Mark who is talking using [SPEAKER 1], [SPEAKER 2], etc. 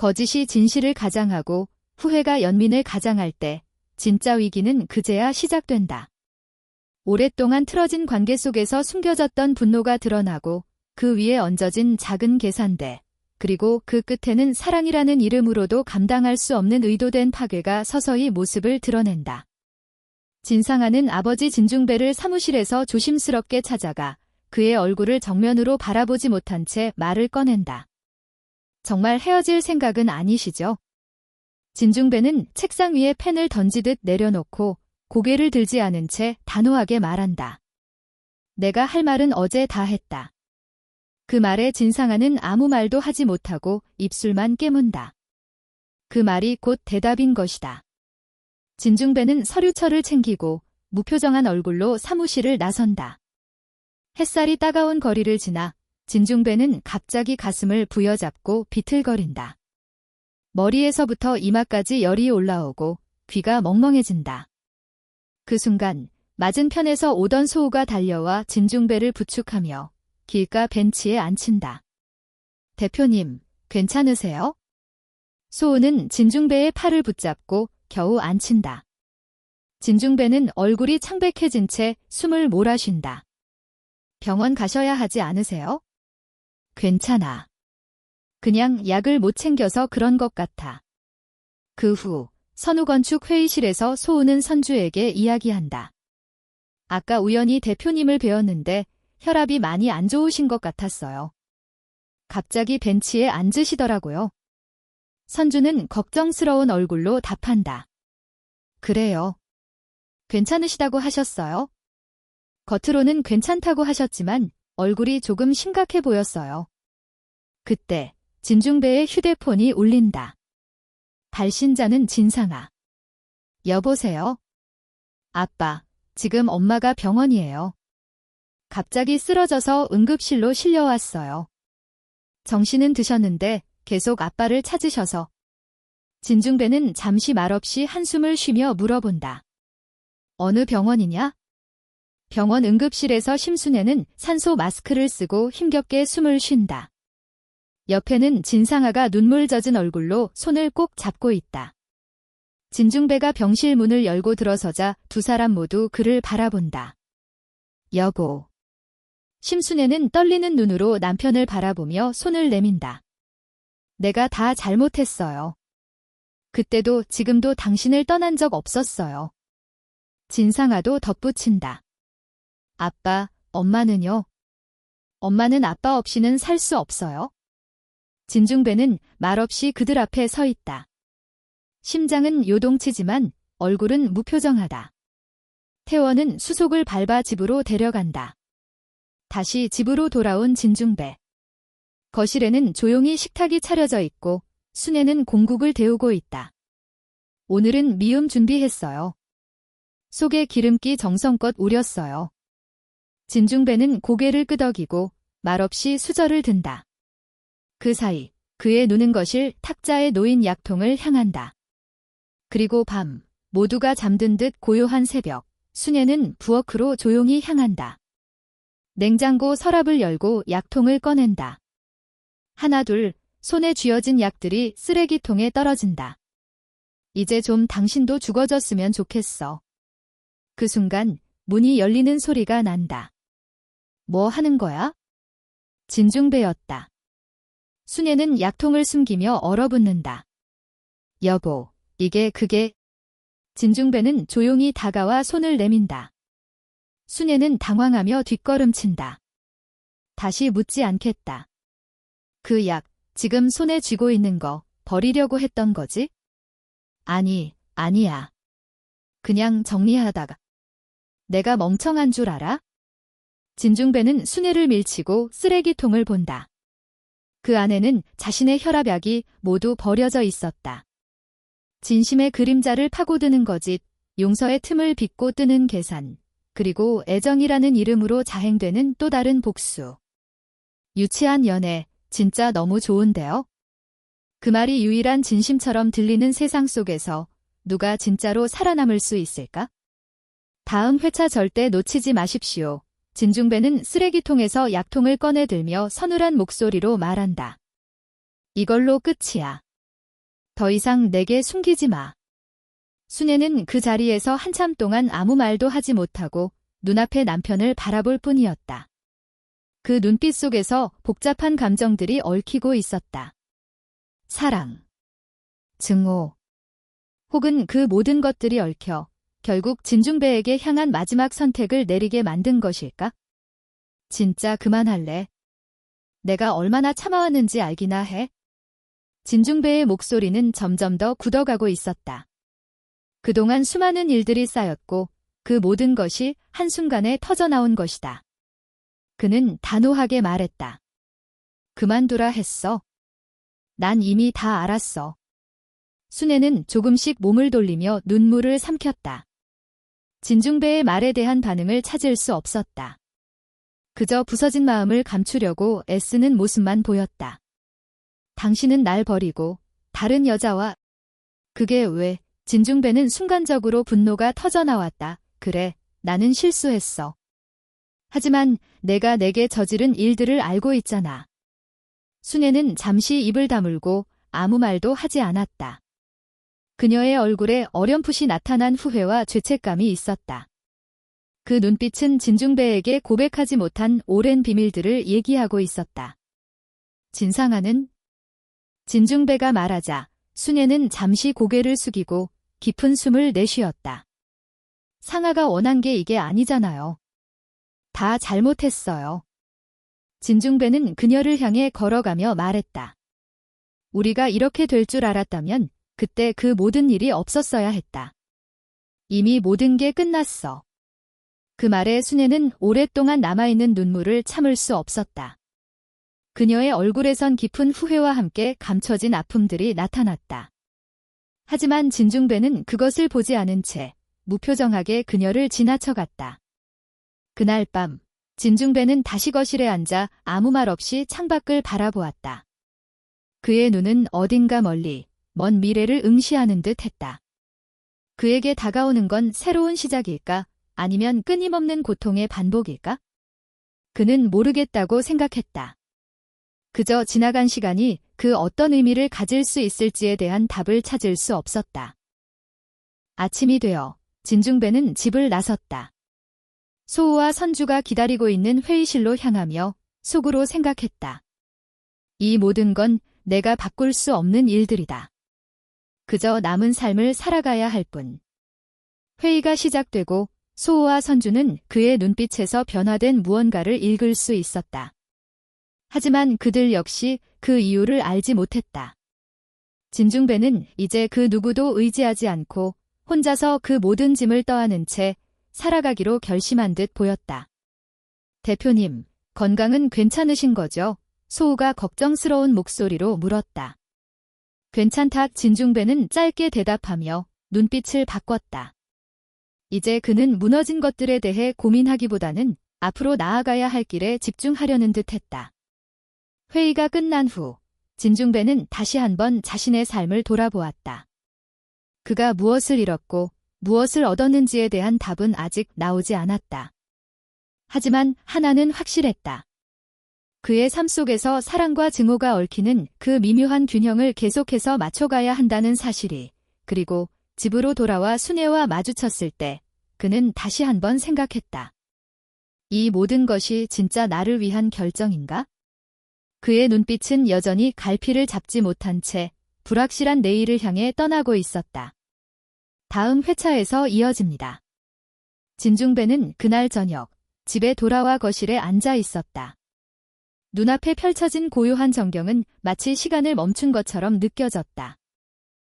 [SPEAKER 1] 거짓이 진실을 가장하고 후회가 연민을 가장할 때 진짜 위기는 그제야 시작된다. 오랫동안 틀어진 관계 속에서 숨겨졌던 분노가 드러나고 그 위에 얹어진 작은 계산대, 그리고 그 끝에는 사랑이라는 이름으로도 감당할 수 없는 의도된 파괴가 서서히 모습을 드러낸다. 진상아는 아버지 진중배를 사무실에서 조심스럽게 찾아가 그의 얼굴을 정면으로 바라보지 못한 채 말을 꺼낸다. 정말 헤어질 생각은 아니시죠? 진중배는 책상 위에 펜을 던지듯 내려놓고 고개를 들지 않은 채 단호하게 말한다. 내가 할 말은 어제 다 했다. 그 말에 진상아는 아무 말도 하지 못하고 입술만 깨문다. 그 말이 곧 대답인 것이다. 진중배는 서류철을 챙기고 무표정한 얼굴로 사무실을 나선다. 햇살이 따가운 거리를 지나 진중배는 갑자기 가슴을 부여잡고 비틀거린다. 머리에서부터 이마까지 열이 올라오고 귀가 멍멍해진다. 그 순간 맞은편에서 오던 소우가 달려와 진중배를 부축하며 길가 벤치에 앉힌다. 대표님, 괜찮으세요? 소우는 진중배의 팔을 붙잡고 겨우 앉힌다. 진중배는 얼굴이 창백해진 채 숨을 몰아쉰다. 병원 가셔야 하지 않으세요? 괜찮아. 그냥 약을 못 챙겨서 그런 것 같아. 그 후 선우건축 회의실에서 소우는 선주에게 이야기한다. 아까 우연히 대표님을 뵈었는데 혈압이 많이 안 좋으신 것 같았어요. 갑자기 벤치에 앉으시더라고요. 선주는 걱정스러운 얼굴로 답한다. 그래요. 괜찮으시다고 하셨어요? 겉으로는 괜찮다고 하셨지만 얼굴이 조금 심각해 보였어요. 그때 진중배의 휴대폰이 울린다. 발신자는 진상아. 여보세요? 아빠, 지금 엄마가 병원이에요. 갑자기 쓰러져서 응급실로 실려왔어요. 정신은 드셨는데 계속 아빠를 찾으셔서. 진중배는 잠시 말없이 한숨을 쉬며 물어본다. 어느 병원이냐? 병원 응급실에서 심순애는 산소 마스크를 쓰고 힘겹게 숨을 쉰다. 옆에는 진상아가 눈물 젖은 얼굴로 손을 꼭 잡고 있다. 진중배가 병실 문을 열고 들어서자 두 사람 모두 그를 바라본다. 여보. 심순애는 떨리는 눈으로 남편을 바라보며 손을 내민다. 내가 다 잘못했어요. 그때도 지금도 당신을 떠난 적 없었어요. 진상아도 덧붙인다. 아빠, 엄마는요? 엄마는 아빠 없이는 살 수 없어요. 진중배는 말없이 그들 앞에 서 있다. 심장은 요동치지만 얼굴은 무표정하다. 태원은 수속을 밟아 집으로 데려간다. 다시 집으로 돌아온 진중배. 거실에는 조용히 식탁이 차려져 있고 순애는 공국을 데우고 있다. 오늘은 미음 준비했어요. 속에 기름기 정성껏 우렸어요. 진중배는 고개를 끄덕이고 말없이 수저를 든다. 그 사이 그의 눈은 거실 탁자에 놓인 약통을 향한다. 그리고 밤, 모두가 잠든 듯 고요한 새벽, 순애는 부엌으로 조용히 향한다. 냉장고 서랍을 열고 약통을 꺼낸다. 하나 둘, 손에 쥐어진 약들이 쓰레기통에 떨어진다. 이제 좀 당신도 죽어졌으면 좋겠어. 그 순간 문이 열리는 소리가 난다. 뭐 하는 거야? 진중배였다. 순애는 약통을 숨기며 얼어붙는다. 여보, 그게... 진중배는 조용히 다가와 손을 내민다. 순애는 당황하며 뒷걸음친다. 다시 묻지 않겠다. 그 약, 지금 손에 쥐고 있는 거 버리려고 했던 거지? 아니야. 그냥 정리하다가. 내가 멍청한 줄 알아? 진중배는 순애를 밀치고 쓰레기통을 본다. 그 안에는 자신의 혈압약이 모두 버려져 있었다. 진심의 그림자를 파고드는 거짓, 용서의 틈을 빚고 뜨는 계산, 그리고 애정이라는 이름으로 자행되는 또 다른 복수. 유치한 연애, 진짜 너무 좋은데요? 그 말이 유일한 진심처럼 들리는 세상 속에서 누가 진짜로 살아남을 수 있을까? 다음 회차 절대 놓치지 마십시오. 진중배는 쓰레기통에서 약통을 꺼내들며 서늘한 목소리로 말한다. 이걸로 끝이야. 더 이상 내게 숨기지 마. 순애는 그 자리에서 한참 동안 아무 말도 하지 못하고 눈앞의 남편을 바라볼 뿐이었다. 그 눈빛 속에서 복잡한 감정들이 얽히고 있었다. 사랑, 증오, 혹은 그 모든 것들이 얽혀 결국 진중배에게 향한 마지막 선택을 내리게 만든 것일까? 진짜 그만할래. 내가 얼마나 참아왔는지 알기나 해. 진중배의 목소리는 점점 더 굳어가고 있었다. 그동안 수많은 일들이 쌓였고 그 모든 것이 한순간에 터져나온 것이다. 그는 단호하게 말했다. 그만두라 했어. 난 이미 다 알았어. 순애는 조금씩 몸을 돌리며 눈물을 삼켰다. 진중배의 말에 대한 반응을 찾을 수 없었다. 그저 부서진 마음을 감추려고 애쓰는 모습만 보였다. 당신은 날 버리고 다른 여자와... 그게 왜? 진중배는 순간적으로 분노가 터져나왔다. 그래, 나는 실수했어. 하지만 내가 내게 저지른 일들을 알고 있잖아. 순애는 잠시 입을 다물고 아무 말도 하지 않았다. 그녀의 얼굴에 어렴풋이 나타난 후회와 죄책감이 있었다. 그 눈빛은 진중배에게 고백하지 못한 오랜 비밀들을 얘기하고 있었다. 진상아는? 진중배가 말하자 순애는 잠시 고개를 숙이고 깊은 숨을 내쉬었다. 상아가 원한 게 이게 아니잖아요. 다 잘못했어요. 진중배는 그녀를 향해 걸어가며 말했다. 우리가 이렇게 될 줄 알았다면 그때 그 모든 일이 없었어야 했다. 이미 모든 게 끝났어. 그 말에 순애는 오랫동안 남아있는 눈물을 참을 수 없었다. 그녀의 얼굴에선 깊은 후회와 함께 감춰진 아픔들이 나타났다. 하지만 진중배는 그것을 보지 않은 채 무표정하게 그녀를 지나쳐갔다. 그날 밤 진중배는 다시 거실에 앉아 아무 말 없이 창밖을 바라보았다. 그의 눈은 어딘가 멀리 먼 미래를 응시하는 듯 했다. 그에게 다가오는 건 새로운 시작일까? 아니면 끊임없는 고통의 반복일까? 그는 모르겠다고 생각했다. 그저 지나간 시간이 그 어떤 의미를 가질 수 있을지에 대한 답을 찾을 수 없었다. 아침이 되어 진중배는 집을 나섰다. 소우와 선주가 기다리고 있는 회의실로 향하며 속으로 생각했다. 이 모든 건 내가 바꿀 수 없는 일들이다. 그저 남은 삶을 살아가야 할 뿐. 회의가 시작되고 소우와 선주는 그의 눈빛에서 변화된 무언가를 읽을 수 있었다. 하지만 그들 역시 그 이유를 알지 못했다. 진중배는 이제 그 누구도 의지하지 않고 혼자서 그 모든 짐을 떠안은 채 살아가기로 결심한 듯 보였다. 대표님, 건강은 괜찮으신 거죠? 소우가 걱정스러운 목소리로 물었다. 괜찮다. 진중배는 짧게 대답하며 눈빛을 바꿨다. 이제 그는 무너진 것들에 대해 고민하기보다는 앞으로 나아가야 할 길에 집중하려는 듯했다. 회의가 끝난 후 진중배는 다시 한번 자신의 삶을 돌아보았다. 그가 무엇을 잃었고 무엇을 얻었는지에 대한 답은 아직 나오지 않았다. 하지만 하나는 확실했다. 그의 삶 속에서 사랑과 증오가 얽히는 그 미묘한 균형을 계속해서 맞춰가야 한다는 사실이, 그리고 집으로 돌아와 순애와 마주쳤을 때 그는 다시 한번 생각했다. 이 모든 것이 진짜 나를 위한 결정인가? 그의 눈빛은 여전히 갈피를 잡지 못한 채 불확실한 내일을 향해 떠나고 있었다. 다음 회차에서 이어집니다. 진중배는 그날 저녁 집에 돌아와 거실에 앉아 있었다. 눈앞에 펼쳐진 고요한 전경은 마치 시간을 멈춘 것처럼 느껴졌다.